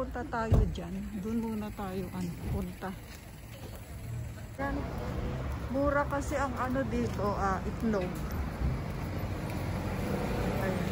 pupunta tayo dyan. Doon muna tayo punta. Yan. Mura kasi ang ano dito, itlog. Ayan.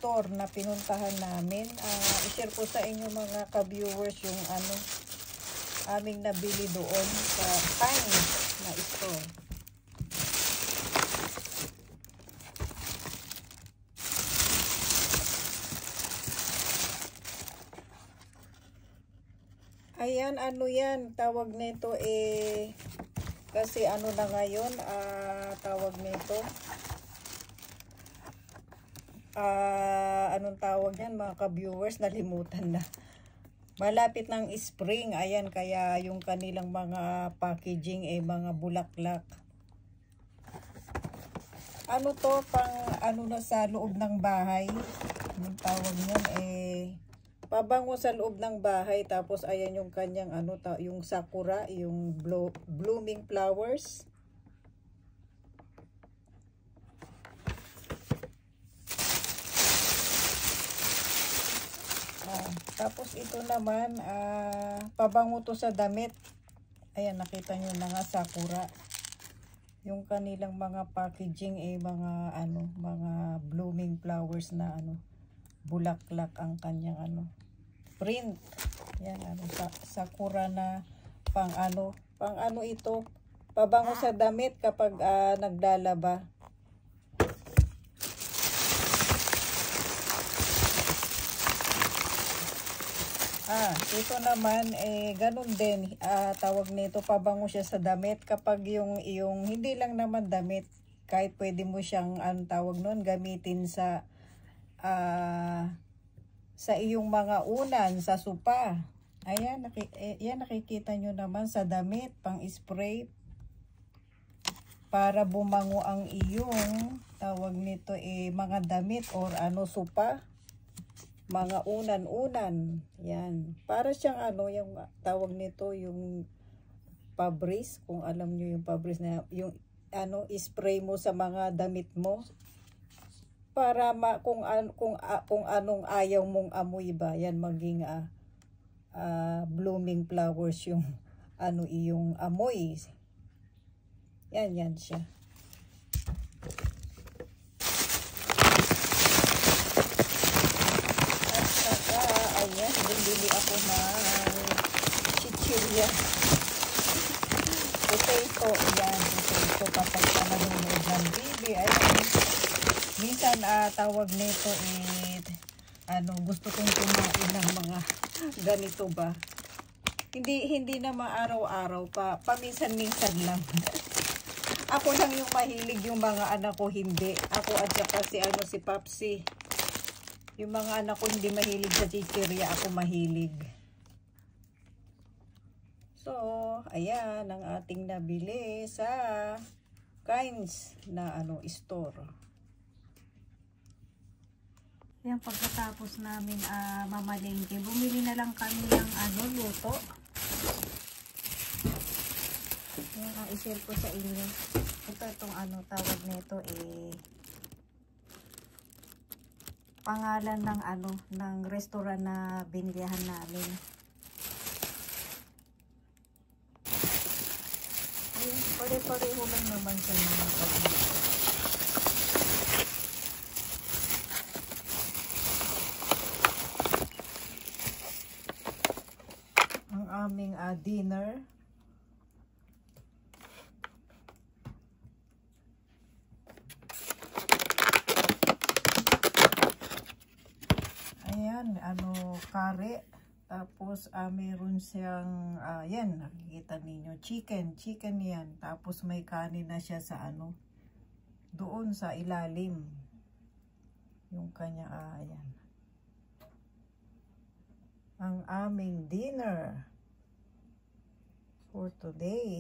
Store na pinuntahan namin. I-share ko sa inyo mga ka-viewers yung aming nabili doon sa Pines na store. Ayan, yan, tawag nito kasi na ngayon, tawag nito, anong tawag yan mga ka-viewers, nalimutan na. Malapit ng spring, ayan, kaya yung kanilang mga packaging mga bulaklak. Ano to, pang na sa loob ng bahay, anong tawag yan, pabango sa loob ng bahay. Tapos ayan yung kanyang yung sakura, yung blooming flowers. Tapos ito naman, pabango to sa damit. Ayan, nakita nyo na nga, sakura. Yung kanilang mga packaging mga mga blooming flowers na bulaklak ang kanyang print. Yan, sakura na pang ito, pabango sa damit kapag naglalaba. Ito naman ganun din, tawag nito, pabango siya sa damit kapag yung hindi lang naman damit, kahit pwede mo siyang tawag nun, gamitin sa iyong mga unan, sa sopa. Ayan, yan, nakikita nyo naman sa damit, pang spray para bumango ang iyong tawag nito mga damit or sopa, mga unan-unan. Yan, para siyang yung tawag nito, yung Fabris, kung alam nyo yung Fabris na yung spray mo sa mga damit mo para kung anong ayaw mong amoy ba, yan maging blooming flowers yung iyong amoy. Yan siya. ako ng chichirya. Potato, yan, potato kapag ka nanonood ng TV. Ayun, minsan tawag nito gusto kong kumain ng mga ganito ba. Hindi naman araw-araw pa, paminsan-minsan lang. Ako lang yung mahilig, yung mga anak ko hindi. Ako at saka si Papsi. Yung mga anak ko hindi mahilig sa chichirya, ako mahilig. So, ayan ang ating nabili sa Kinds na store. Yan, pagkatapos namin mamalengke, bumili na lang kami ng luto. Yan, i-share ko sa inyo. Ito, itong tawag nito pangalan ng ng restaurant na binilihan namin. Ayun, pare-pareho lang naman sa mga pag-ibig. Ang aming dinner. Ayan, kare. Tapos, meron siyang, yan, nakikita ninyo, chicken yan. Tapos, may kanin na siya sa doon sa ilalim. Yung kanya, ayan. Ang aming dinner for today.